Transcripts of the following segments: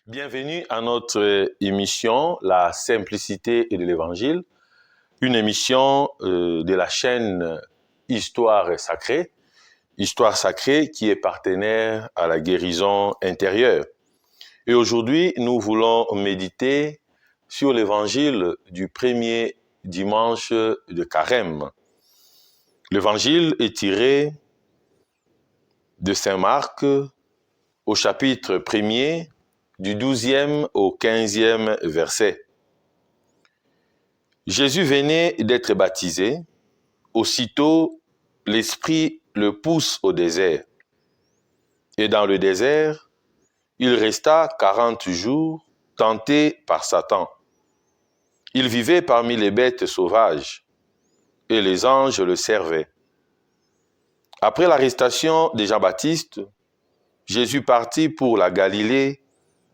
Bienvenue à notre émission La simplicité de l'Évangile, une émission de la chaîne Histoire sacrée qui est partenaire à la guérison intérieure. Et aujourd'hui, nous voulons méditer sur l'Évangile du premier dimanche de Carême. L'Évangile est tiré de Saint Marc au chapitre 1er, du 12e au 15e verset. Jésus venait d'être baptisé. Aussitôt, l'Esprit le pousse au désert. Et dans le désert, il resta 40 jours, tenté par Satan. Il vivait parmi les bêtes sauvages, et les anges le servaient. Après l'arrestation de Jean-Baptiste, Jésus partit pour la Galilée,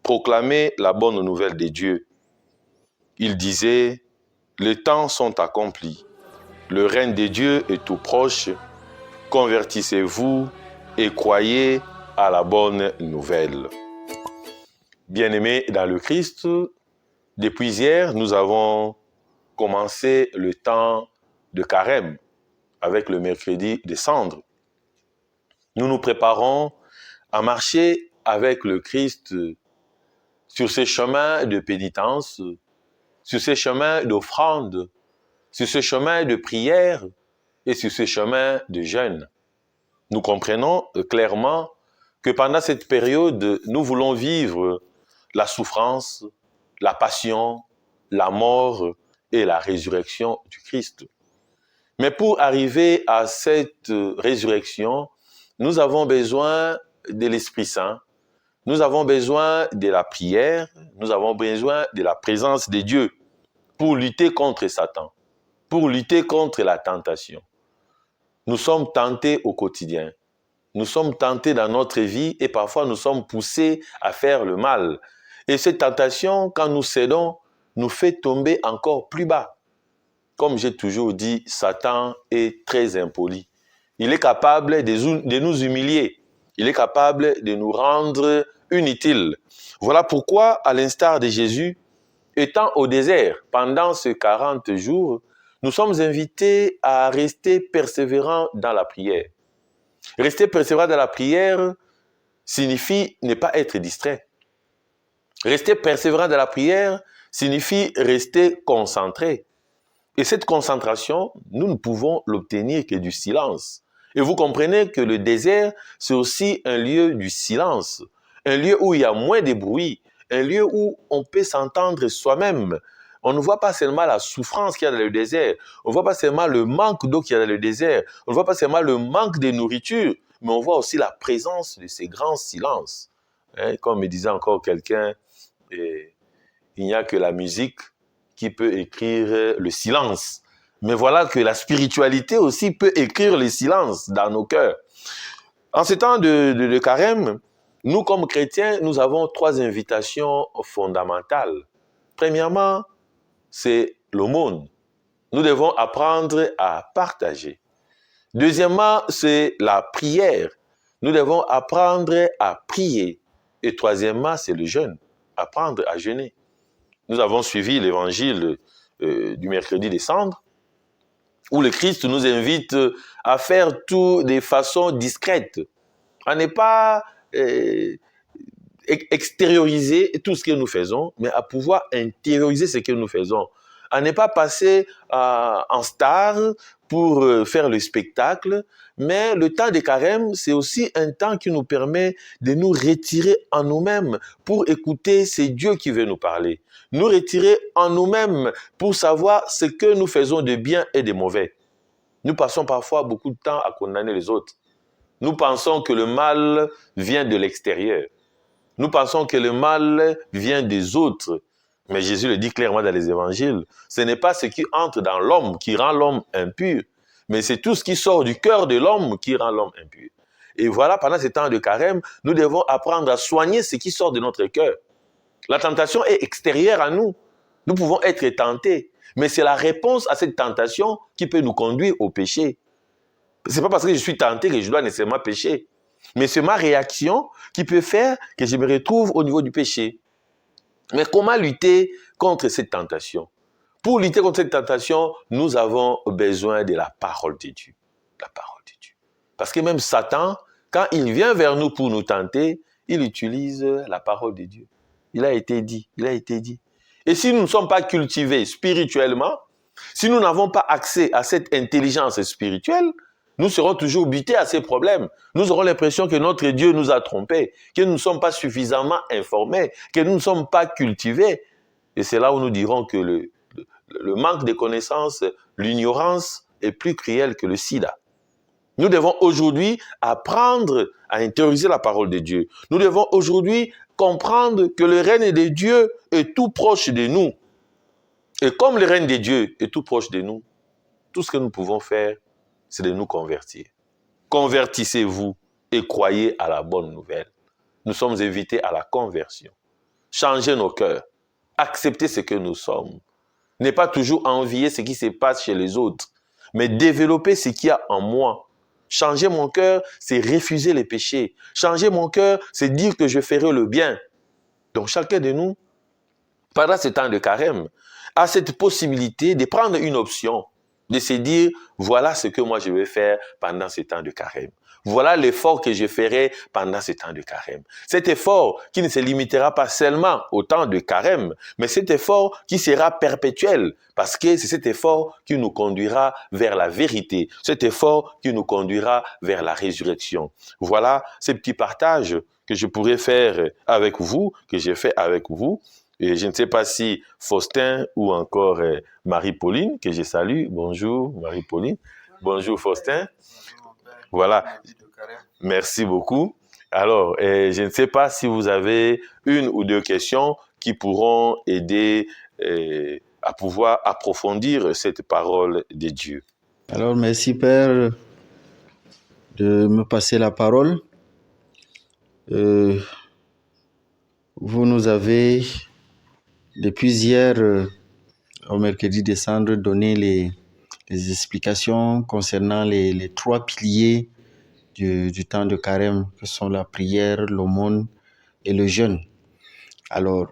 proclamer la bonne nouvelle de Dieu. Il disait, « Les temps sont accomplis, le règne de Dieu est tout proche, convertissez-vous et croyez à la bonne nouvelle. » Bien-aimés dans le Christ, depuis hier, nous avons commencé le temps de Carême avec le mercredi des cendres. Nous nous préparons à marcher avec le Christ sur ces chemins de pénitence, sur ces chemins d'offrande, sur ces chemins de prière et sur ces chemins de jeûne. Nous comprenons clairement que pendant cette période, nous voulons vivre la souffrance, la passion, la mort et la résurrection du Christ. Mais pour arriver à cette résurrection, nous avons besoin de l'Esprit Saint. Nous avons besoin de la prière, nous avons besoin de la présence de Dieu pour lutter contre Satan, pour lutter contre la tentation. Nous sommes tentés au quotidien, nous sommes tentés dans notre vie et parfois nous sommes poussés à faire le mal. Et cette tentation, quand nous cédons, nous fait tomber encore plus bas. Comme j'ai toujours dit, Satan est très impoli. Il est capable de nous humilier. Il est capable de nous rendre inutiles. Voilà pourquoi, à l'instar de Jésus, étant au désert pendant ces 40 jours, nous sommes invités à rester persévérants dans la prière. Rester persévérant dans la prière signifie ne pas être distrait. Rester persévérant dans la prière signifie rester concentré. Et cette concentration, nous ne pouvons l'obtenir que du silence. Et vous comprenez que le désert, c'est aussi un lieu du silence, un lieu où il y a moins de bruit, un lieu où on peut s'entendre soi-même. On ne voit pas seulement la souffrance qu'il y a dans le désert, on ne voit pas seulement le manque d'eau qu'il y a dans le désert, on ne voit pas seulement le manque de nourriture, mais on voit aussi la présence de ces grands silences. Comme me disait encore quelqu'un, il n'y a que la musique qui peut écrire le silence. Mais voilà que la spiritualité aussi peut écrire le silence dans nos cœurs. En ces temps de carême, nous, comme chrétiens, nous avons 3 invitations fondamentales. Premièrement, c'est l'aumône. Nous devons apprendre à partager. Deuxièmement, c'est la prière. Nous devons apprendre à prier. Et troisièmement, c'est le jeûne. Apprendre à jeûner. Nous avons suivi l'évangile du mercredi des cendres, où le Christ nous invite à faire tout de façon discrète, à ne pas extérioriser tout ce que nous faisons, mais à pouvoir intérioriser ce que nous faisons, à ne pas passer en star pour faire le spectacle, mais le temps de carême, c'est aussi un temps qui nous permet de nous retirer en nous-mêmes pour écouter, c'est Dieu qui veut nous parler. Nous retirer en nous-mêmes pour savoir ce que nous faisons de bien et de mauvais. Nous passons parfois beaucoup de temps à condamner les autres. Nous pensons que le mal vient de l'extérieur. Nous pensons que le mal vient des autres. Mais Jésus le dit clairement dans les évangiles. Ce n'est pas ce qui entre dans l'homme qui rend l'homme impur, mais c'est tout ce qui sort du cœur de l'homme qui rend l'homme impur. Et voilà, pendant ces temps de carême, nous devons apprendre à soigner ce qui sort de notre cœur. La tentation est extérieure à nous. Nous pouvons être tentés, mais c'est la réponse à cette tentation qui peut nous conduire au péché. Ce n'est pas parce que je suis tenté que je dois nécessairement pécher, mais c'est ma réaction qui peut faire que je me retrouve au niveau du péché. Mais comment lutter contre cette tentation? Pour lutter contre cette tentation, nous avons besoin de la parole de Dieu. La parole de Dieu. Parce que même Satan, quand il vient vers nous pour nous tenter, il utilise la parole de Dieu. Il a été dit, il a été dit. Et si nous ne sommes pas cultivés spirituellement, si nous n'avons pas accès à cette intelligence spirituelle, nous serons toujours butés à ces problèmes. Nous aurons l'impression que notre Dieu nous a trompés, que nous ne sommes pas suffisamment informés, que nous ne sommes pas cultivés. Et c'est là où nous dirons que le manque de connaissances, l'ignorance est plus cruelle que le sida. Nous devons aujourd'hui apprendre à intérioriser la parole de Dieu. Nous devons aujourd'hui comprendre que le règne de Dieu est tout proche de nous. Et comme le règne de Dieu est tout proche de nous, tout ce que nous pouvons faire, c'est de nous convertir. Convertissez-vous et croyez à la bonne nouvelle. Nous sommes invités à la conversion. Changez nos cœurs. Acceptez ce que nous sommes. Ne pas toujours envier ce qui se passe chez les autres, mais développer ce qu'il y a en moi. Changer mon cœur, c'est refuser les péchés. Changer mon cœur, c'est dire que je ferai le bien. Donc chacun de nous, pendant ce temps de carême, a cette possibilité de prendre une option, de se dire, voilà ce que moi je vais faire pendant ce temps de carême. Voilà l'effort que je ferai pendant ce temps de carême. Cet effort qui ne se limitera pas seulement au temps de carême, mais cet effort qui sera perpétuel, parce que c'est cet effort qui nous conduira vers la vérité, cet effort qui nous conduira vers la résurrection. Voilà ces petits partages que je pourrais faire avec vous, que j'ai fait avec vous. Et je ne sais pas si Faustin ou encore Marie-Pauline, que je salue. Bonjour Marie-Pauline. Bonjour Faustin. Voilà. Merci beaucoup. Alors, je ne sais pas si vous avez une ou deux questions qui pourront aider à pouvoir approfondir cette parole de Dieu. Alors, merci Père de me passer la parole. Vous nous avez, depuis hier, au mercredi décembre, donné les explications concernant les trois piliers du temps de carême, que sont la prière, l'aumône et le jeûne. Alors,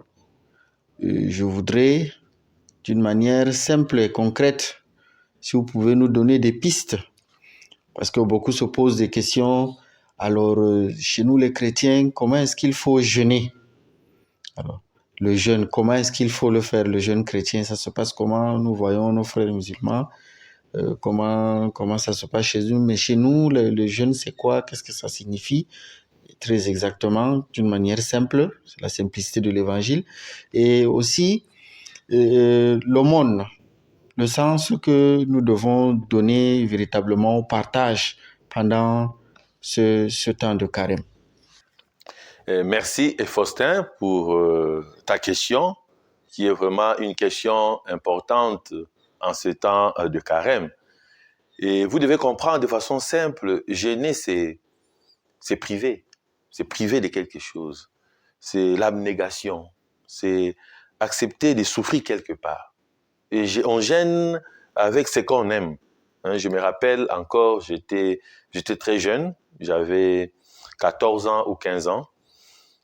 je voudrais, d'une manière simple et concrète, si vous pouvez nous donner des pistes, parce que beaucoup se posent des questions. Alors, chez nous les chrétiens, comment est-ce qu'il faut jeûner? Alors, le jeûne, comment est-ce qu'il faut le faire, le jeûne chrétien? Ça se passe comment? Nous voyons nos frères musulmans, comment ça se passe chez eux. Mais chez nous, le jeûne, c'est quoi? Qu'est-ce que ça signifie? Très exactement, d'une manière simple, c'est la simplicité de l'évangile. Et aussi, l'aumône, le sens que nous devons donner véritablement au partage pendant ce temps de carême. Merci Faustin pour ta question, qui est vraiment une question importante en ce temps de carême. Et vous devez comprendre de façon simple, jeûner, c'est privé. C'est privé de quelque chose. C'est l'abnégation. C'est accepter de souffrir quelque part. Et on gêne avec ce qu'on aime. Je me rappelle encore, j'étais très jeune, j'avais 14 ans ou 15 ans.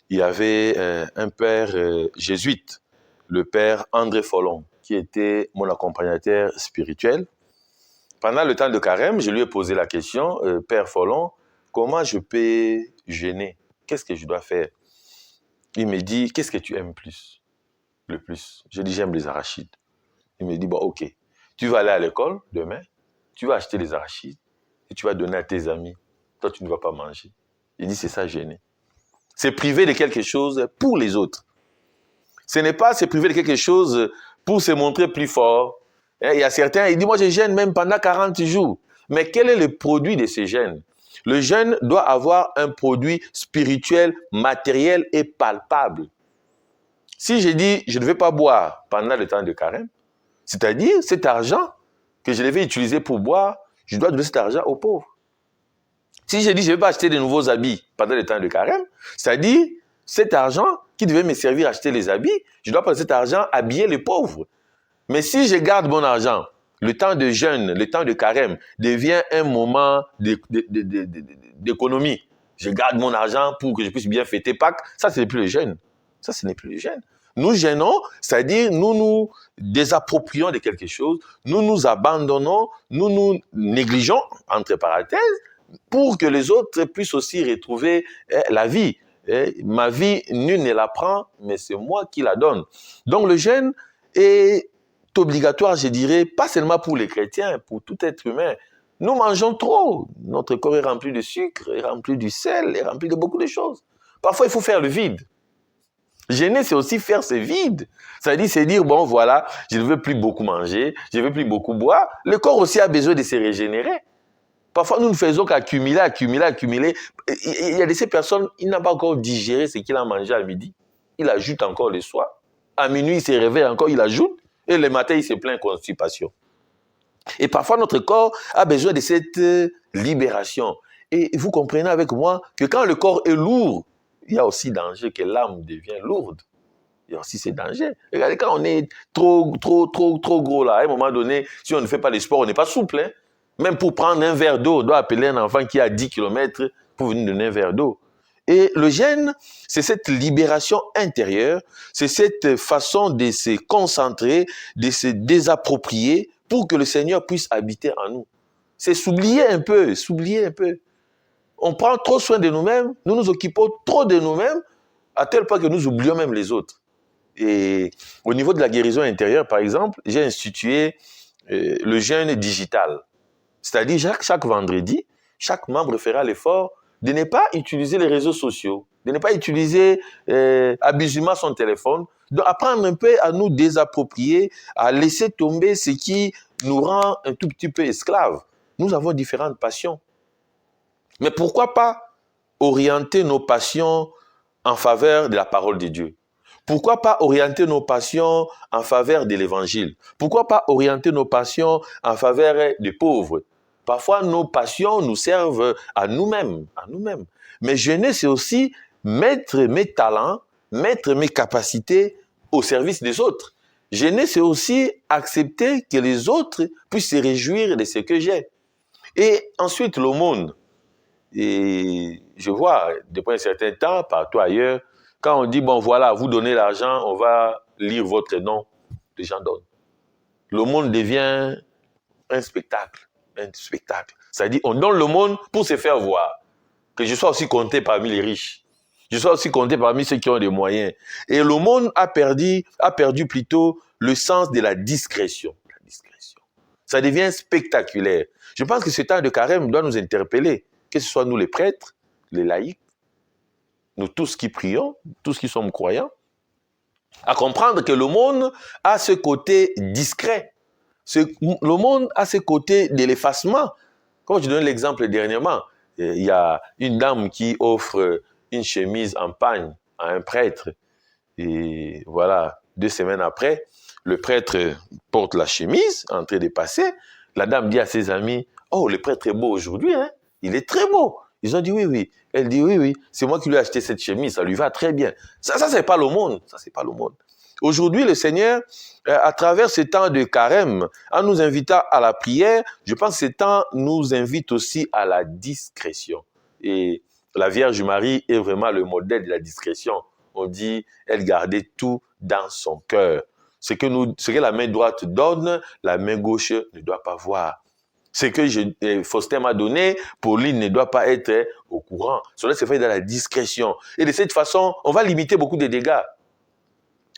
Il y avait un père jésuite, le père André Follon, qui était mon accompagnateur spirituel. Pendant le temps de carême, je lui ai posé la question, Père Follon, comment je peux jeûner? Qu'est-ce que je dois faire? Il me dit, qu'est-ce que tu aimes le plus? Je dis, j'aime les arachides. Il me dit, bon, ok, tu vas aller à l'école demain, tu vas acheter les arachides et tu vas donner à tes amis. Toi, tu ne vas pas manger. Il dit, c'est ça, jeûner. C'est priver de quelque chose pour les autres. Ce n'est pas se priver de quelque chose pour se montrer plus fort. Il y a certains, ils disent, moi je jeûne même pendant 40 jours. Mais quel est le produit de ce jeûne? Le jeûne doit avoir un produit spirituel, matériel et palpable. Si je dis, je ne vais pas boire pendant le temps de carême, c'est-à-dire cet argent que je devais utiliser pour boire, je dois donner cet argent aux pauvres. Si je dis, je ne vais pas acheter de nouveaux habits pendant le temps de carême, c'est-à-dire cet argent qui devait me servir à acheter les habits, je dois prendre cet argent habiller les pauvres. Mais si je garde mon argent, le temps de jeûne, le temps de carême devient un moment d'économie. Je garde mon argent pour que je puisse bien fêter Pâques. Ça, ce n'est plus le jeûne. Ça, ce n'est plus le jeûne. Nous jeûnons, c'est-à-dire nous nous désapproprions de quelque chose, nous nous abandonnons, nous nous négligeons, entre parenthèses, pour que les autres puissent aussi retrouver la vie. Ma vie, nul ne la prend, mais c'est moi qui la donne. Donc le jeûne est obligatoire, je dirais, pas seulement pour les chrétiens, pour tout être humain. Nous mangeons trop. Notre corps est rempli de sucre, est rempli du sel, est rempli de beaucoup de choses. Parfois, il faut faire le vide. Jeûner, c'est aussi faire ce vide. C'est-à-dire, c'est dire, bon, voilà, je ne veux plus beaucoup manger, je ne veux plus beaucoup boire. Le corps aussi a besoin de se régénérer. Parfois, nous ne faisons qu'accumuler, accumuler. Il y a de ces personnes, il n'a pas encore digéré ce qu'il a mangé à midi. Il ajoute encore le soir. À minuit, il se réveille encore, il ajoute. Et le matin, il se plaint de constipation. Et parfois, notre corps a besoin de cette libération. Et vous comprenez avec moi que quand le corps est lourd, il y a aussi danger que l'âme devienne lourde. Il y a aussi ces dangers. Regardez, quand on est trop gros là, à un moment donné, si on ne fait pas de sport, on n'est pas souple. Hein? Même pour prendre un verre d'eau, on doit appeler un enfant qui a 10 km pour venir donner un verre d'eau. Et le jeûne, c'est cette libération intérieure, c'est cette façon de se concentrer, de se désapproprier pour que le Seigneur puisse habiter en nous. C'est s'oublier un peu. On prend trop soin de nous-mêmes, nous nous occupons trop de nous-mêmes, à tel point que nous oublions même les autres. Et au niveau de la guérison intérieure, par exemple, j'ai institué le jeûne digital. C'est-à-dire, chaque vendredi, chaque membre fera l'effort de ne pas utiliser les réseaux sociaux, de ne pas utiliser abusivement son téléphone, d'apprendre un peu à nous désapproprier, à laisser tomber ce qui nous rend un tout petit peu esclaves. Nous avons différentes passions. Mais pourquoi pas orienter nos passions en faveur de la parole de Dieu? Pourquoi pas orienter nos passions en faveur de l'évangile? Pourquoi pas orienter nos passions en faveur des pauvres? Parfois, nos passions nous servent à nous-mêmes. Mais jeûner, c'est aussi mettre mes talents, mettre mes capacités au service des autres. Jeûner, c'est aussi accepter que les autres puissent se réjouir de ce que j'ai. Et ensuite, l'aumône. Et je vois, depuis un certain temps, partout ailleurs, quand on dit, bon voilà, vous donnez l'argent, on va lire votre nom, les gens donnent. L'aumône devient un spectacle. C'est-à-dire, on donne l'aumône pour se faire voir. Que je sois aussi compté parmi les riches. Je sois aussi compté parmi ceux qui ont des moyens. Et l'aumône a perdu plutôt le sens de la discrétion. Ça devient spectaculaire. Je pense que ce temps de carême doit nous interpeller. Que ce soit nous les prêtres, les laïcs, nous tous qui prions, tous qui sommes croyants, à comprendre que le monde a ce côté discret. Le monde a ce côté de l'effacement. Comme je donne l'exemple dernièrement, il y a une dame qui offre une chemise en pagne à un prêtre. Et voilà, 2 semaines après, le prêtre porte la chemise en train de passer. La dame dit à ses amis, « Oh, le prêtre est beau aujourd'hui, hein? Il est très beau. » Ils ont dit oui. Elle dit oui. C'est moi qui lui ai acheté cette chemise. Ça lui va très bien. Ça c'est pas le monde. Aujourd'hui, le Seigneur, à travers ce temps de carême, en nous invitant à la prière, je pense que ce temps nous invite aussi à la discrétion. Et la Vierge Marie est vraiment le modèle de la discrétion. On dit, elle gardait tout dans son cœur. Ce que la main droite donne, la main gauche ne doit pas voir. Ce que Faustin m'a donné, Pauline ne doit pas être au courant. Cela se fait dans la discrétion. Et de cette façon, on va limiter beaucoup de dégâts.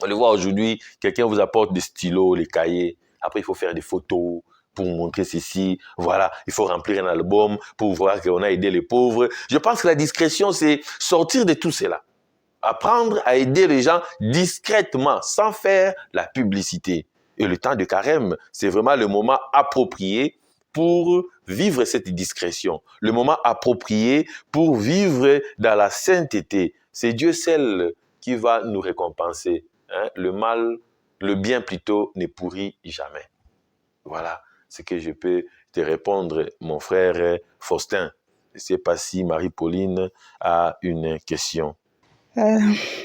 On le voit aujourd'hui, quelqu'un vous apporte des stylos, les cahiers. Après, il faut faire des photos pour montrer ceci. Voilà, il faut remplir un album pour voir qu'on a aidé les pauvres. Je pense que la discrétion, c'est sortir de tout cela. Apprendre à aider les gens discrètement, sans faire la publicité. Et le temps de carême, c'est vraiment le moment approprié pour vivre cette discrétion, le moment approprié pour vivre dans la sainteté. C'est Dieu seul qui va nous récompenser. Hein? Le bien plutôt ne pourrit jamais. Voilà ce que je peux te répondre, mon frère Faustin. Je ne sais pas si Marie-Pauline a une question.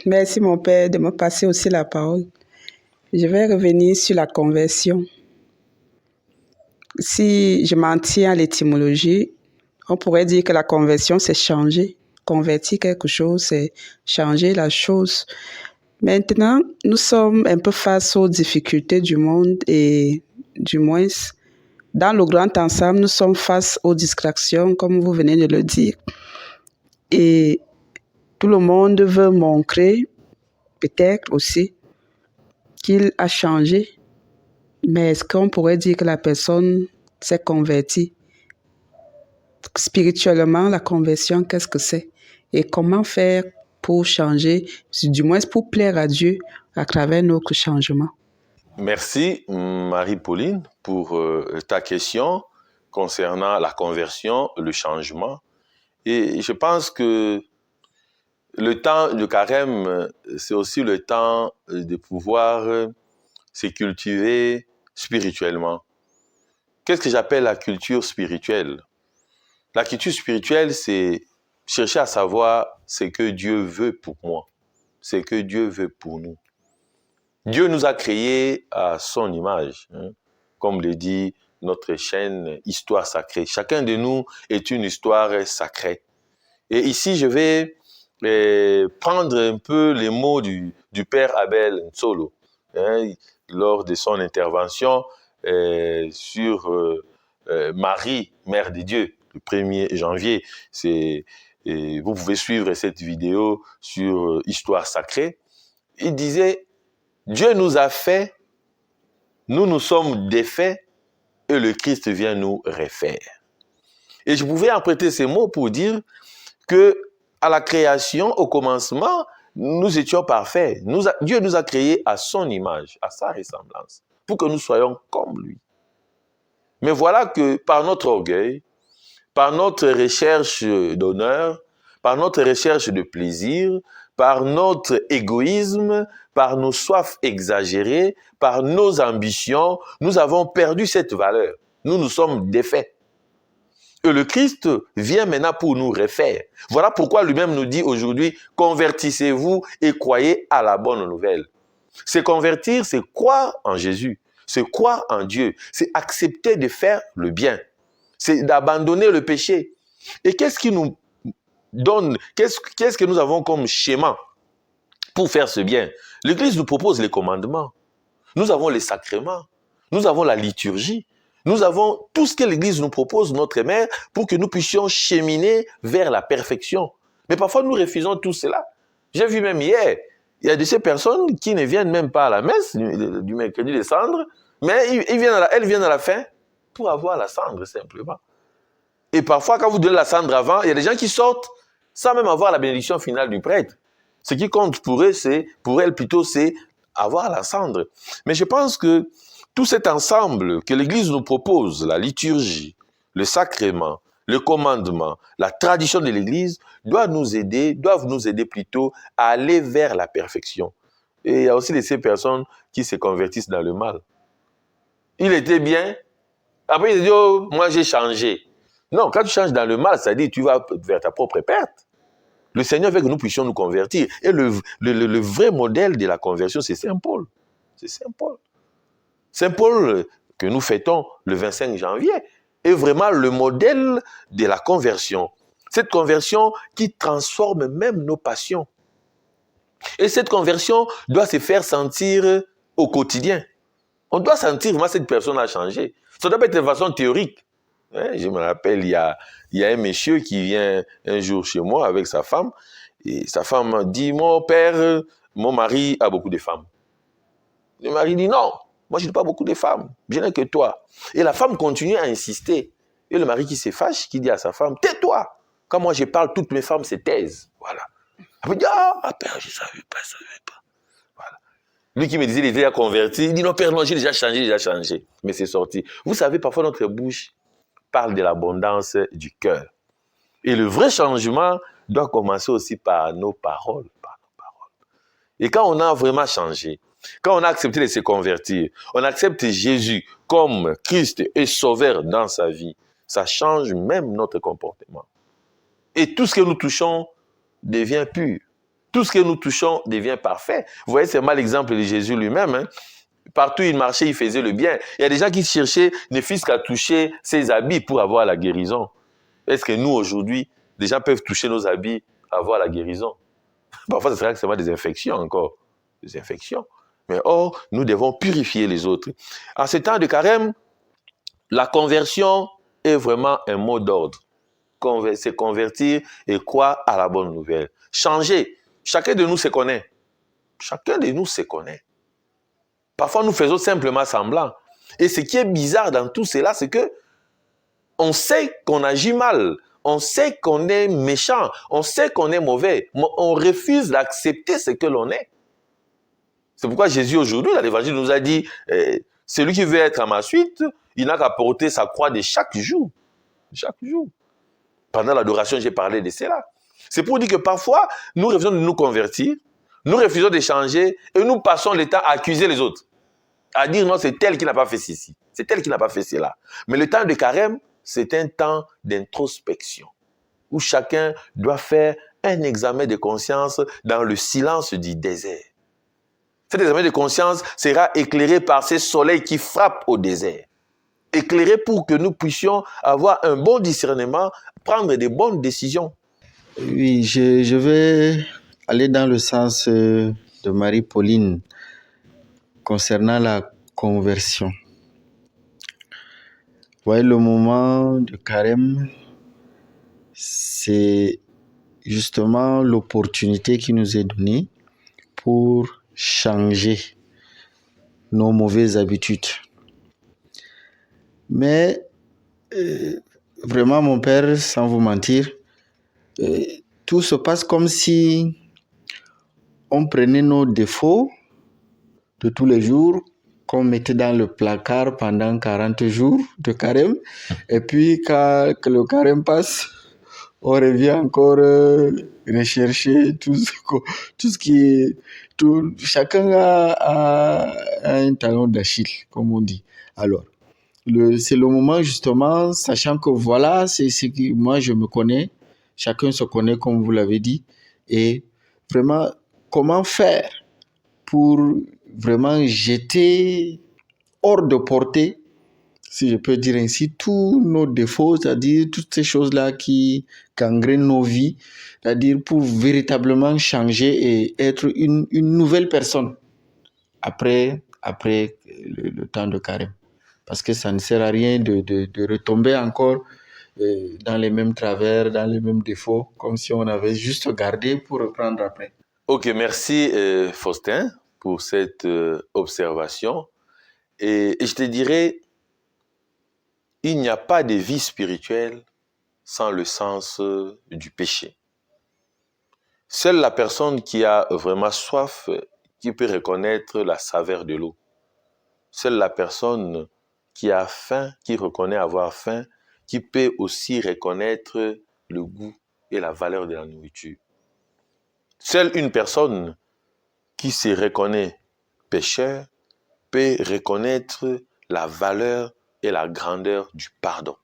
Merci mon père de me passer aussi la parole. Je vais revenir sur la conversion. Si je m'en tiens à l'étymologie, on pourrait dire que la conversion, c'est changer. Convertir quelque chose, c'est changer la chose. Maintenant, nous sommes un peu face aux difficultés du monde et du moins, dans le grand ensemble, nous sommes face aux distractions, comme vous venez de le dire. Et tout le monde veut montrer, peut-être aussi, qu'il a changé. Mais est-ce qu'on pourrait dire que la personne s'est convertie? Spirituellement, la conversion, qu'est-ce que c'est? Et comment faire pour changer, du moins pour plaire à Dieu à travers notre changement? Merci Marie-Pauline pour ta question concernant la conversion, le changement. Et je pense que le temps de carême, c'est aussi le temps de pouvoir se cultiver spirituellement. Qu'est-ce que j'appelle la culture spirituelle? La culture spirituelle, c'est chercher à savoir ce que Dieu veut pour moi, ce que Dieu veut pour nous. Dieu nous a créés à son image, comme le dit notre chaîne Histoire sacrée. Chacun de nous est une histoire sacrée. Et ici, je vais prendre un peu les mots du père Abel Nsolo, lors de son intervention sur Marie, Mère de Dieu, le 1er janvier. Vous pouvez suivre cette vidéo sur Histoire sacrée. Il disait, Dieu nous a fait, nous nous sommes défaits et le Christ vient nous refaire. Et je pouvais emprunter ces mots pour dire que à la création, au commencement, nous étions parfaits. Dieu nous a créés à son image, à sa ressemblance, pour que nous soyons comme lui. Mais voilà que par notre orgueil, par notre recherche d'honneur, par notre recherche de plaisir, par notre égoïsme, par nos soifs exagérées, par nos ambitions, nous avons perdu cette valeur. Nous nous sommes défaits. Et le Christ vient maintenant pour nous refaire. Voilà pourquoi lui-même nous dit aujourd'hui, convertissez-vous et croyez à la bonne nouvelle. Se convertir, c'est croire en Jésus, c'est croire en Dieu, c'est accepter de faire le bien, c'est d'abandonner le péché. Et qu'est-ce qui nous donne, qu'est-ce que nous avons comme schéma pour faire ce bien? L'Église nous propose les commandements, nous avons les sacrements, nous avons la liturgie, nous avons tout ce que l'Église nous propose, notre mère, pour que nous puissions cheminer vers la perfection. Mais parfois, nous refusons tout cela. J'ai vu même hier, il y a de ces personnes qui ne viennent même pas à la messe du mercredi des cendres, mais elles viennent à la fin pour avoir la cendre, simplement. Et parfois, quand vous donnez la cendre avant, il y a des gens qui sortent sans même avoir la bénédiction finale du prêtre. Ce qui compte pour elles plutôt, c'est avoir la cendre. Mais je pense que tout cet ensemble que l'Église nous propose, la liturgie, le sacrement, le commandement, la tradition de l'Église, doivent nous aider plutôt à aller vers la perfection. Et il y a aussi de ces personnes qui se convertissent dans le mal. Il était bien, après il dit, oh, moi j'ai changé. Non, quand tu changes dans le mal, ça veut dire que tu vas vers ta propre perte. Le Seigneur veut que nous puissions nous convertir. Et le vrai modèle de la conversion, c'est Saint Paul. C'est Saint Paul. Saint Paul, que nous fêtons le 25 janvier, est vraiment le modèle de la conversion. Cette conversion qui transforme même nos passions. Et cette conversion doit se faire sentir au quotidien. On doit sentir vraiment cette personne a changé. Ça doit pas être de façon théorique. Je me rappelle, il y a un monsieur qui vient un jour chez moi avec sa femme, et sa femme dit, mon père, mon mari a beaucoup de femmes. Le mari dit, non, moi je n'ai pas beaucoup de femmes, je n'ai que toi. Et la femme continue à insister. Et le mari qui se fâche, qui dit à sa femme, tais-toi. Quand moi je parle, toutes mes femmes se taisent. Voilà. Elle dit, ah, père, je ne savais pas. Voilà. Lui qui me disait, il était déjà converti, il dit, non, père, non, j'ai déjà changé. Mais c'est sorti. Vous savez, parfois notre bouche parle de l'abondance du cœur. Et le vrai changement doit commencer aussi par nos paroles. Et quand on a vraiment changé, quand on a accepté de se convertir, on accepte Jésus comme Christ et Sauveur dans sa vie, ça change même notre comportement. Et tout ce que nous touchons devient pur. Tout ce que nous touchons devient parfait. Vous voyez, c'est mal l'exemple de Jésus lui-même. Partout où il marchait, il faisait le bien. Il y a des gens qui cherchaient ne fût-ce qu'à toucher ses habits pour avoir la guérison. Est-ce que nous, aujourd'hui, des gens peuvent toucher nos habits pour avoir la guérison? Parfois, ce sera que c'est des infections encore. infections. Mais or, nous devons purifier les autres. En ce temps de carême, la conversion est vraiment un mot d'ordre. Se convertir et croire à la bonne nouvelle. Changer. Chacun de nous se connaît. Chacun de nous se connaît. Parfois, nous faisons simplement semblant. Et ce qui est bizarre dans tout cela, c'est que on sait qu'on agit mal. On sait qu'on est méchant. On sait qu'on est mauvais. Mais on refuse d'accepter ce que l'on est. C'est pourquoi Jésus, aujourd'hui, dans l'Évangile, nous a dit celui qui veut être à ma suite, il n'a qu'à porter sa croix de chaque jour. Chaque jour. Pendant l'adoration, j'ai parlé de cela. C'est pour dire que parfois, nous refusons de nous convertir, nous refusons de changer et nous passons le temps à accuser les autres. À dire non, c'est tel qui n'a pas fait ceci, c'est tel qui n'a pas fait cela. Mais le temps de carême, c'est un temps d'introspection où chacun doit faire un examen de conscience dans le silence du désert. Cet examen de conscience sera éclairé par ces soleils qui frappent au désert. Éclairé pour que nous puissions avoir un bon discernement, prendre des bonnes décisions. Oui, je vais aller dans le sens de Marie-Pauline concernant la conversion. Vous voyez, le moment de carême, c'est justement l'opportunité qui nous est donnée pour changer nos mauvaises habitudes. Mais vraiment, mon père, sans vous mentir, tout se passe comme si on prenait nos défauts de tous les jours, qu'on mettait dans le placard pendant 40 jours de carême, et puis quand le carême passe, on revient encore rechercher tout ce qui est... chacun a un talon d'Achille, comme on dit. Alors, c'est le moment justement, sachant que voilà, c'est que moi je me connais, chacun se connaît comme vous l'avez dit, et vraiment, comment faire pour vraiment jeter hors de portée, si je peux dire ainsi, tous nos défauts, c'est-à-dire toutes ces choses-là qui gangrènent nos vies, c'est-à-dire pour véritablement changer et être une nouvelle personne après le temps de carême. Parce que ça ne sert à rien de retomber encore dans les mêmes travers, dans les mêmes défauts, comme si on avait juste gardé pour reprendre après. Ok, merci Faustin pour cette observation. Et je te dirais, il n'y a pas de vie spirituelle sans le sens du péché. Seule la personne qui a vraiment soif qui peut reconnaître la saveur de l'eau. Seule la personne qui a faim, qui reconnaît avoir faim, qui peut aussi reconnaître le goût et la valeur de la nourriture. Seule une personne qui se reconnaît pécheur peut reconnaître la valeur et la grandeur du pardon.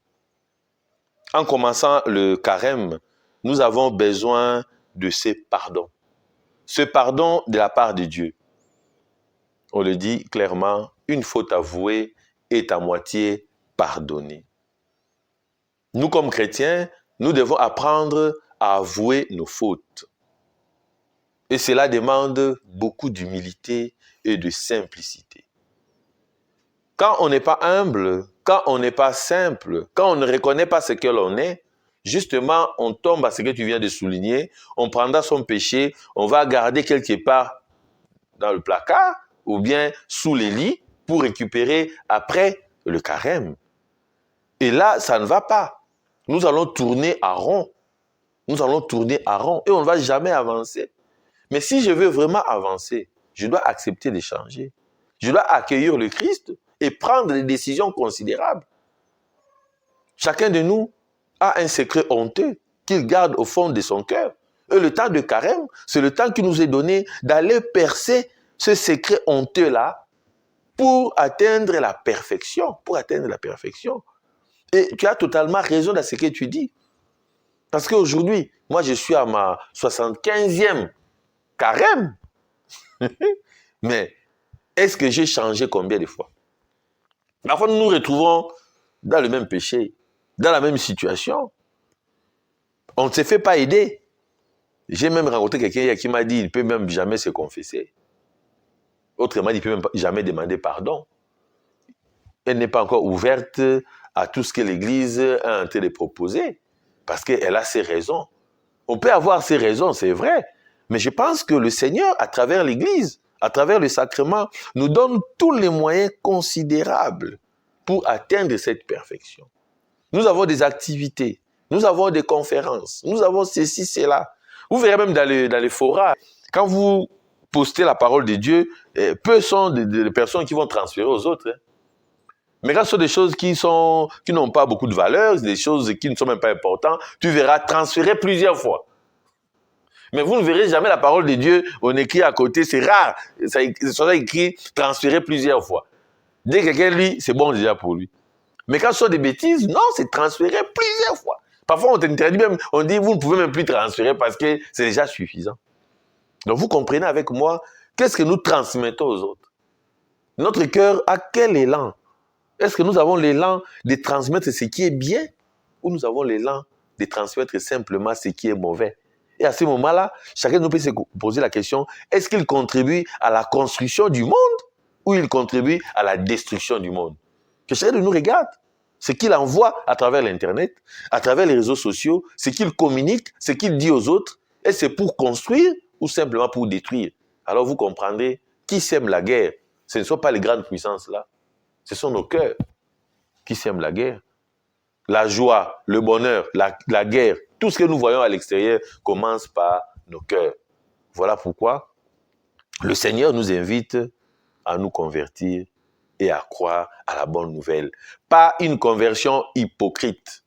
En commençant le carême, nous avons besoin de ce pardon. Ce pardon de la part de Dieu. On le dit clairement, une faute avouée est à moitié pardonnée. Nous, comme chrétiens, nous devons apprendre à avouer nos fautes. Et cela demande beaucoup d'humilité et de simplicité. Quand on n'est pas humble, quand on n'est pas simple, quand on ne reconnaît pas ce que l'on est, justement, on tombe à ce que tu viens de souligner, on prendra son péché, on va garder quelque part dans le placard ou bien sous les lits pour récupérer après le carême. Et là, ça ne va pas. Nous allons tourner à rond. Nous allons tourner à rond et on ne va jamais avancer. Mais si je veux vraiment avancer, je dois accepter de changer. Je dois accueillir le Christ et prendre des décisions considérables. Chacun de nous a un secret honteux qu'il garde au fond de son cœur. Et le temps de carême, c'est le temps qui nous est donné d'aller percer ce secret honteux-là pour atteindre la perfection. Pour atteindre la perfection. Et tu as totalement raison dans ce que tu dis. Parce qu'aujourd'hui, moi je suis à ma 75e carême. Mais est-ce que j'ai changé combien de fois? Parfois, nous nous retrouvons dans le même péché, dans la même situation. On ne se fait pas aider. J'ai même rencontré quelqu'un qui m'a dit qu'il ne peut même jamais se confesser. Autrement, il ne peut même jamais demander pardon. Elle n'est pas encore ouverte à tout ce que l'Église a en train de proposer, parce qu'elle a ses raisons. On peut avoir ses raisons, c'est vrai, mais je pense que le Seigneur, à travers l'Église, à travers le sacrement, nous donne tous les moyens considérables pour atteindre cette perfection. Nous avons des activités, nous avons des conférences, nous avons ceci, cela. Vous verrez même dans les forats, quand vous postez la parole de Dieu, peu sont des personnes qui vont transférer aux autres. Hein. Mais quand ce sont des choses qui n'ont pas beaucoup de valeur, des choses qui ne sont même pas importantes, tu verras transférer plusieurs fois. Mais vous ne verrez jamais la parole de Dieu, on écrit à côté, c'est rare. Ça sera écrit transférer plusieurs fois. Dès que quelqu'un lit, c'est bon déjà pour lui. Mais quand ce sont des bêtises, non, c'est transférer plusieurs fois. Parfois, on t'interdit même, on dit, vous ne pouvez même plus transférer parce que c'est déjà suffisant. Donc, vous comprenez avec moi, qu'est-ce que nous transmettons aux autres? Notre cœur a quel élan? Est-ce que nous avons l'élan de transmettre ce qui est bien ou nous avons l'élan de transmettre simplement ce qui est mauvais? Et à ce moment-là, chacun de nous peut se poser la question, est-ce qu'il contribue à la construction du monde ou il contribue à la destruction du monde? Que chacun de nous regarde ce qu'il envoie à travers l'Internet, à travers les réseaux sociaux, ce qu'il communique, ce qu'il dit aux autres, est-ce que c'est pour construire ou simplement pour détruire? Alors vous comprendrez, qui sème la guerre? Ce ne sont pas les grandes puissances-là. Ce sont nos cœurs qui sèment la guerre. La joie, le bonheur, la guerre, tout ce que nous voyons à l'extérieur commence par nos cœurs. Voilà pourquoi le Seigneur nous invite à nous convertir et à croire à la bonne nouvelle. Pas une conversion hypocrite.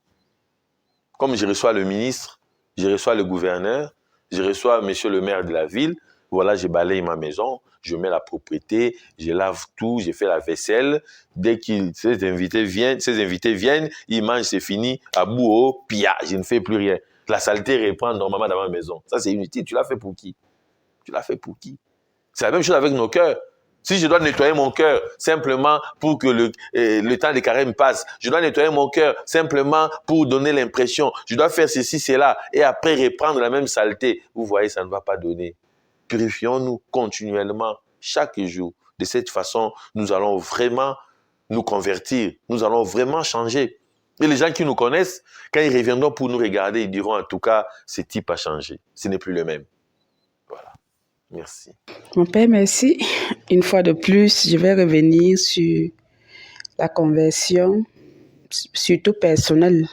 Comme je reçois le ministre, je reçois le gouverneur, je reçois monsieur le maire de la ville, voilà, je balaye ma maison, je mets la propreté, je lave tout, je fais la vaisselle. Dès que ces invités viennent, ils mangent, c'est fini, à bout haut, pia, je ne fais plus rien. La saleté reprend normalement dans ma maison. Ça, c'est inutile. Tu l'as fait pour qui? Tu l'as fait pour qui? C'est la même chose avec nos cœurs. Si je dois nettoyer mon cœur simplement pour que le temps des carême passe, je dois nettoyer mon cœur simplement pour donner l'impression, je dois faire ceci, cela, et après reprendre la même saleté. Vous voyez, ça ne va pas donner. Purifions-nous continuellement, chaque jour. De cette façon, nous allons vraiment nous convertir. Nous allons vraiment changer. Et les gens qui nous connaissent, quand ils reviendront pour nous regarder, ils diront en tout cas, ce type a changé. Ce n'est plus le même. Voilà. Merci. Mon père, merci. Une fois de plus, je vais revenir sur la conversion, surtout personnelle,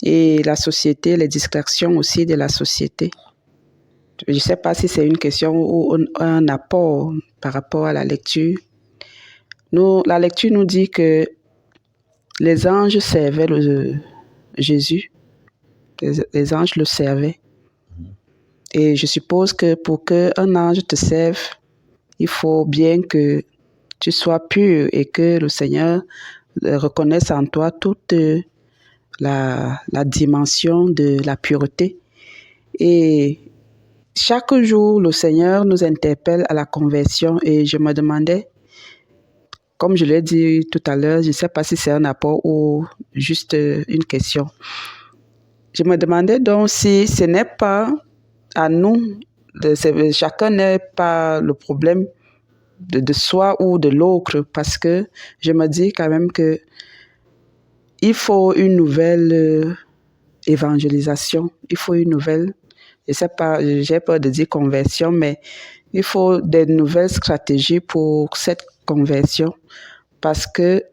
et la société, les distractions aussi de la société. Je ne sais pas si c'est une question ou un apport par rapport à la lecture. La lecture nous dit que les anges servaient Jésus. Les anges le servaient. Et je suppose que pour qu'un ange te serve, il faut bien que tu sois pur et que le Seigneur reconnaisse en toi toute la dimension de la pureté. Et chaque jour, le Seigneur nous interpelle à la conversion et je me demandais, comme je l'ai dit tout à l'heure, je ne sais pas si c'est un apport ou juste une question. Je me demandais donc si ce n'est pas à nous, chacun n'est pas le problème de soi ou de l'autre, parce que je me dis quand même que il faut une nouvelle évangélisation, il faut une nouvelle, je ne sais pas, j'ai peur de dire conversion, mais il faut des nouvelles stratégies pour cette conversion, parce que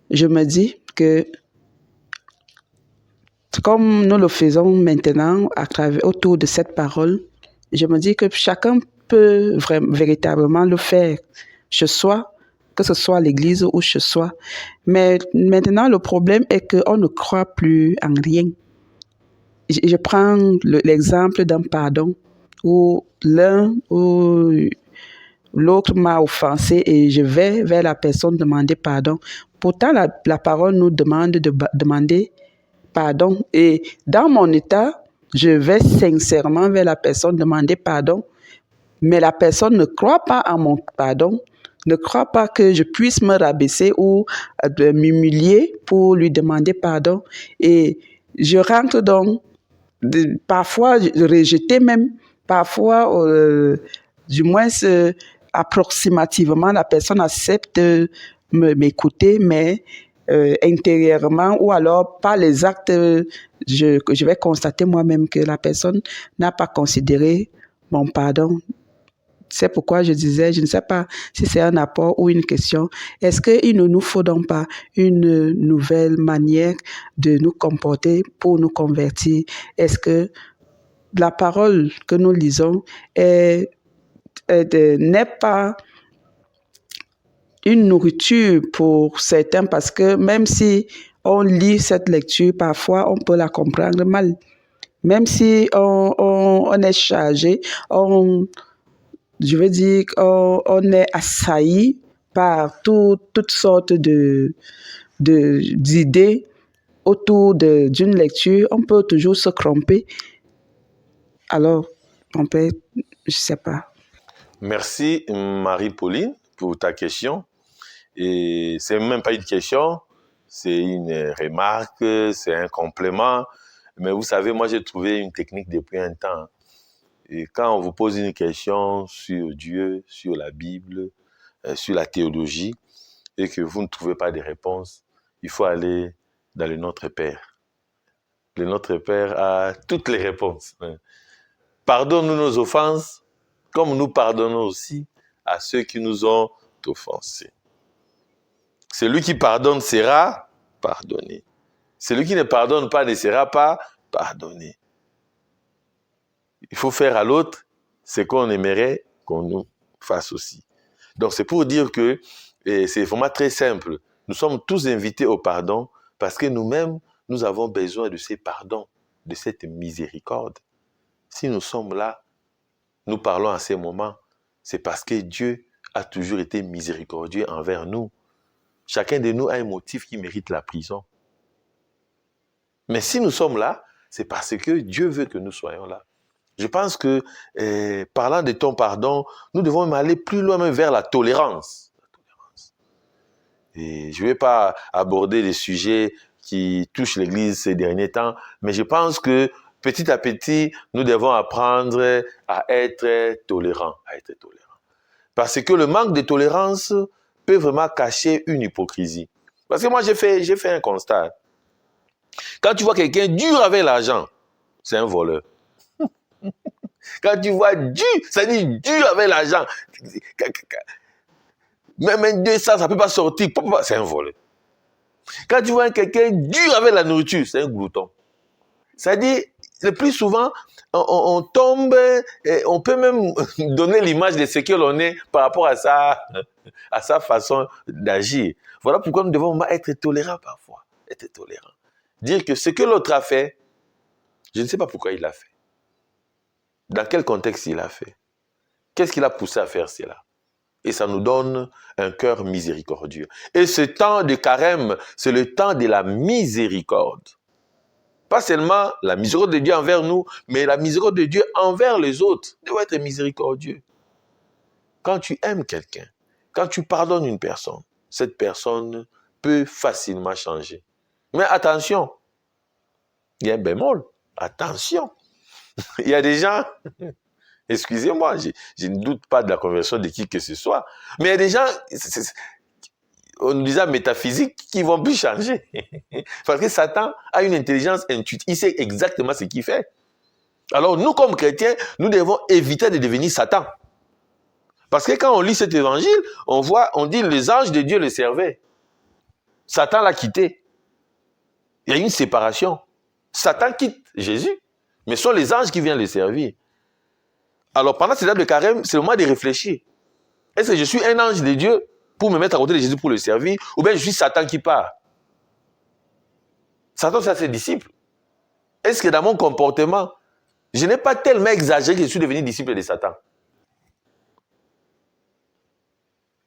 je me dis que comme nous le faisons maintenant autour de cette parole, je me dis que chacun peut véritablement le faire chez soi, que ce soit à l'église ou chez soi. Mais maintenant, le problème est qu'on ne croit plus en rien. Je prends l'exemple d'un pardon où l'un ou l'autre m'a offensé et je vais vers la personne demander pardon. Pourtant, la parole nous demande de demander pardon. Et dans mon état, je vais sincèrement vers la personne demander pardon, mais la personne ne croit pas à mon pardon, ne croit pas que je puisse me rabaisser ou m'humilier pour lui demander pardon. Et je rentre donc, parfois rejeté même, parfois du moins approximativement, la personne accepte de m'écouter, mais intérieurement, ou alors par les actes, je vais constater moi-même que la personne n'a pas considéré mon pardon. C'est pourquoi je disais, je ne sais pas si c'est un apport ou une question. Est-ce qu'il ne nous faut donc pas une nouvelle manière de nous comporter pour nous convertir? Est-ce que la parole que nous lisons n'est pas une nourriture pour certains, parce que même si on lit cette lecture, parfois on peut la comprendre mal. Même si on est chargé, je veux dire qu'on est assailli par toutes sortes d'idées autour d'une lecture, on peut toujours se tromper. Alors, on peut, je ne sais pas. Merci Marie-Pauline pour ta question. Et c'est même pas une question, c'est une remarque, c'est un complément. Mais vous savez, moi j'ai trouvé une technique depuis un temps. Et quand on vous pose une question sur Dieu, sur la Bible, sur la théologie, et que vous ne trouvez pas de réponse, il faut aller dans le Notre Père. Le Notre Père a toutes les réponses. Pardonne-nous nos offenses, comme nous pardonnons aussi à ceux qui nous ont offensés. Celui qui pardonne sera pardonné. Celui qui ne pardonne pas ne sera pas pardonné. Il faut faire à l'autre ce qu'on aimerait qu'on nous fasse aussi. Donc c'est pour dire que c'est vraiment très simple. Nous sommes tous invités au pardon parce que nous-mêmes, nous avons besoin de ces pardons, de cette miséricorde. Si nous sommes là, nous parlons à ces moments, c'est parce que Dieu a toujours été miséricordieux envers nous. Chacun de nous a un motif qui mérite la prison. Mais si nous sommes là, c'est parce que Dieu veut que nous soyons là. Je pense que, parlant de ton pardon, nous devons même aller plus loin, même vers la tolérance. Et je ne vais pas aborder les sujets qui touchent l'Église ces derniers temps, mais je pense que petit à petit, nous devons apprendre à être tolérants. Parce que le manque de tolérance peut vraiment cacher une hypocrisie. Parce que moi, j'ai fait un constat. Quand tu vois quelqu'un dur avec l'argent, c'est un voleur. Quand tu vois dur, ça dit dur avec l'argent. Même 200, ça ne peut pas sortir. C'est un voleur. Quand tu vois quelqu'un dur avec la nourriture, c'est un glouton. C'est-à-dire, le plus souvent, on tombe, on peut même donner l'image de ce que l'on est par rapport à sa façon d'agir. Voilà pourquoi nous devons être tolérants parfois. Être tolérants. Dire que ce que l'autre a fait, je ne sais pas pourquoi il l'a fait. Dans quel contexte il l'a fait. Qu'est-ce qui l'a poussé à faire cela? Et ça nous donne un cœur miséricordieux. Et ce temps de carême, c'est le temps de la miséricorde. Pas seulement la miséricorde de Dieu envers nous, mais la miséricorde de Dieu envers les autres. Nous devons être miséricordieux. Quand tu aimes quelqu'un, quand tu pardonnes une personne, cette personne peut facilement changer. Mais attention, il y a un bémol. Attention. Il y a des gens, excusez-moi, je ne doute pas de la conversion de qui que ce soit, mais il y a des gens, on nous disait métaphysique, qui ne vont plus changer. Parce que Satan a une intelligence intuitive, il sait exactement ce qu'il fait. Alors nous, comme chrétiens, nous devons éviter de devenir Satan. Parce que quand on lit cet évangile, on dit les anges de Dieu le servaient. Satan l'a quitté. Il y a une séparation. Satan quitte Jésus, mais ce sont les anges qui viennent le servir. Alors pendant cette date de carême, c'est le moment de réfléchir. Est-ce que je suis un ange de Dieu pour me mettre à côté de Jésus pour le servir, ou bien je suis Satan qui part? Satan, c'est à ses disciples. Est-ce que dans mon comportement, je n'ai pas tellement exagéré que je suis devenu disciple de Satan?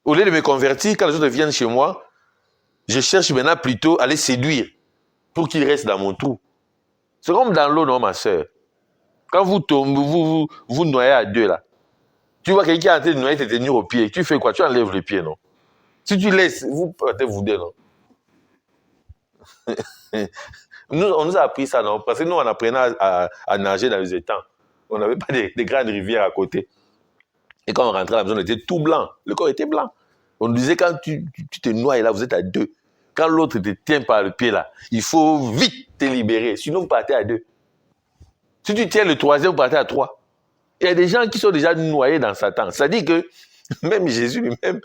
Au lieu de me convertir, quand les autres viennent chez moi, je cherche maintenant plutôt à les séduire pour qu'ils restent dans mon trou. C'est comme dans l'eau, non, ma soeur. Quand vous tombez, vous noyez à deux, là. Tu vois quelqu'un qui est en train de noyer, te tenir au pied. Tu fais quoi? Tu enlèves le pied, non? Si tu laisses, vous partez vous deux, non? On nous a appris ça, non? Parce que nous, on apprenait à nager dans les étangs. On n'avait pas de grandes rivières à côté. Et quand on rentrait à la maison, on était tout blanc. Le corps était blanc. On nous disait, quand tu te noies là, vous êtes à 2. Quand l'autre te tient par le pied là, il faut vite te libérer. Sinon, vous partez à 2. Si tu tiens le 3e, vous partez à 3. Il y a des gens qui sont déjà noyés dans Satan. C'est-à-dire que même Jésus lui-même,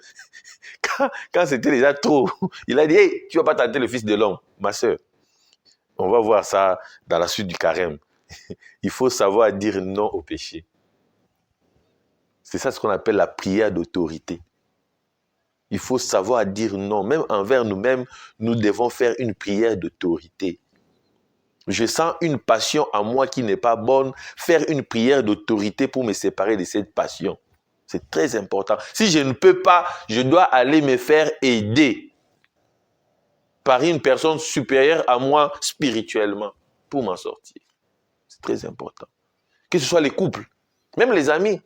quand c'était déjà trop, il a dit, hey, tu ne vas pas tenter le Fils de l'homme, ma soeur. On va voir ça dans la suite du carême. Il faut savoir dire non au péché. C'est ça ce qu'on appelle la prière d'autorité. Il faut savoir dire non. Même envers nous-mêmes, nous devons faire une prière d'autorité. Je sens une passion en moi qui n'est pas bonne. Faire une prière d'autorité pour me séparer de cette passion. C'est très important. Si je ne peux pas, je dois aller me faire aider par une personne supérieure à moi spirituellement pour m'en sortir. C'est très important. Que ce soit les couples, même les amis.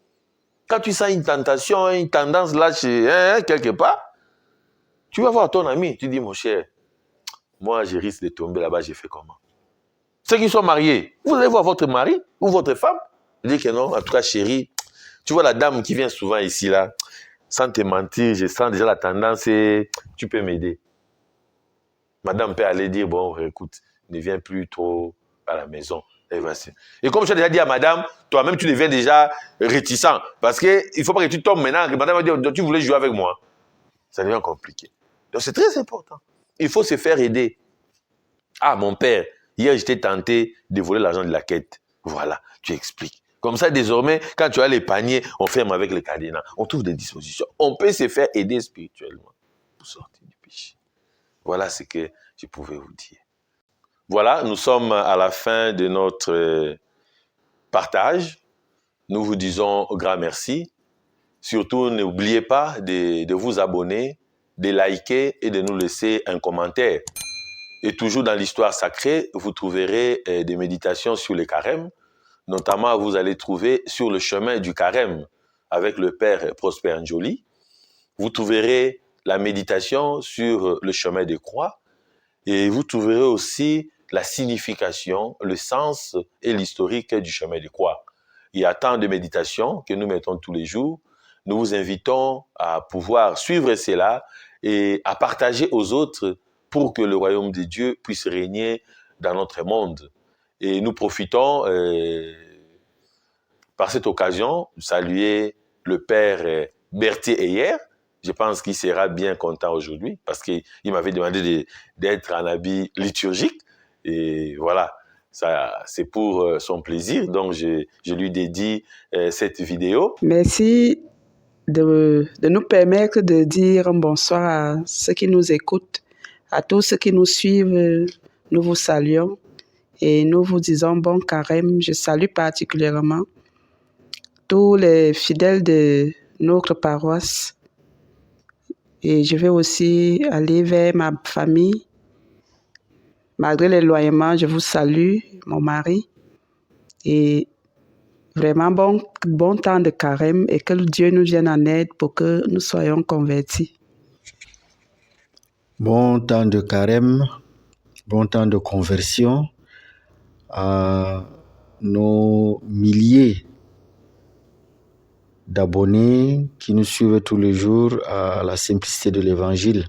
Quand tu sens une tentation, une tendance là chez quelque part, tu vas voir ton ami, tu dis, mon cher, moi je risque de tomber là-bas, j'ai fait comment? Ceux qui sont mariés, vous allez voir votre mari ou votre femme, dire que non, en tout cas chérie, tu vois la dame qui vient souvent ici là, sans te mentir, je sens déjà la tendance et tu peux m'aider. Madame peut aller dire, bon, écoute, ne viens plus trop à la maison. Et comme je t'ai déjà dit à madame, toi-même, tu deviens déjà réticent. Parce qu'il ne faut pas que tu tombes maintenant, que madame va dire, tu voulais jouer avec moi. Ça devient compliqué. Donc, c'est très important. Il faut se faire aider. Ah, mon père, hier, j'étais tenté de voler l'argent de la quête. Voilà, tu expliques. Comme ça, désormais, quand tu as les paniers, on ferme avec les cadenas. On trouve des dispositions. On peut se faire aider spirituellement pour sortir du péché. Voilà ce que je pouvais vous dire. Voilà, nous sommes à la fin de notre partage. Nous vous disons un grand merci. Surtout, n'oubliez pas de vous abonner, de liker et de nous laisser un commentaire. Et toujours dans l'histoire sacrée, vous trouverez des méditations sur le carême. Notamment, vous allez trouver sur le chemin du carême avec le Père Prosper Njoli. Vous trouverez la méditation sur le chemin des croix. Et vous trouverez aussi la signification, le sens et l'historique du chemin de croix. Il y a tant de méditations que nous mettons tous les jours. Nous vous invitons à pouvoir suivre cela et à partager aux autres pour que le royaume de Dieu puisse régner dans notre monde. Et nous profitons par cette occasion de saluer le Père Berthier Heyer. Je pense qu'il sera bien content aujourd'hui parce qu'il m'avait demandé d'être en habit liturgique. Et voilà, ça, c'est pour son plaisir. Donc, je lui dédie cette vidéo. Merci de nous permettre de dire un bonsoir à ceux qui nous écoutent, à tous ceux qui nous suivent. Nous vous saluons et nous vous disons bon carême. Je salue particulièrement tous les fidèles de notre paroisse. Et je vais aussi aller vers ma famille. Malgré l'éloignement, je vous salue, mon mari. Et vraiment bon temps de carême et que Dieu nous vienne en aide pour que nous soyons convertis. Bon temps de carême, bon temps de conversion à nos milliers d'abonnés qui nous suivent tous les jours à la simplicité de l'évangile.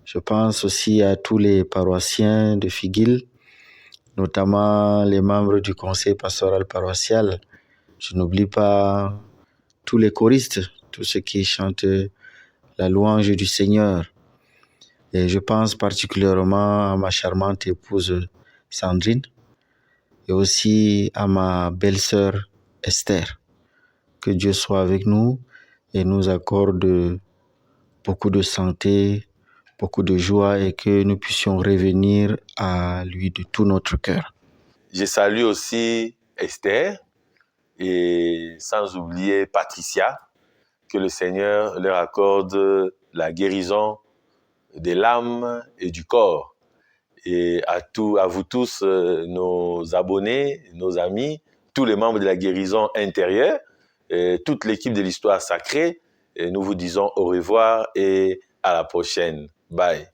Je pense aussi à tous les paroissiens de Figuil, notamment les membres du conseil pastoral paroissial. Je n'oublie pas tous les choristes, tous ceux qui chantent la louange du Seigneur. Et je pense particulièrement à ma charmante épouse Sandrine et aussi à ma belle-sœur Esther. Que Dieu soit avec nous et nous accorde beaucoup de santé, beaucoup de joie et que nous puissions revenir à lui de tout notre cœur. Je salue aussi Esther et sans oublier Patricia, que le Seigneur leur accorde la guérison de l'âme et du corps. Et à vous tous, nos abonnés, nos amis, tous les membres de la guérison intérieure, et toute l'équipe de l'histoire sacrée, et nous vous disons au revoir et à la prochaine. Bye.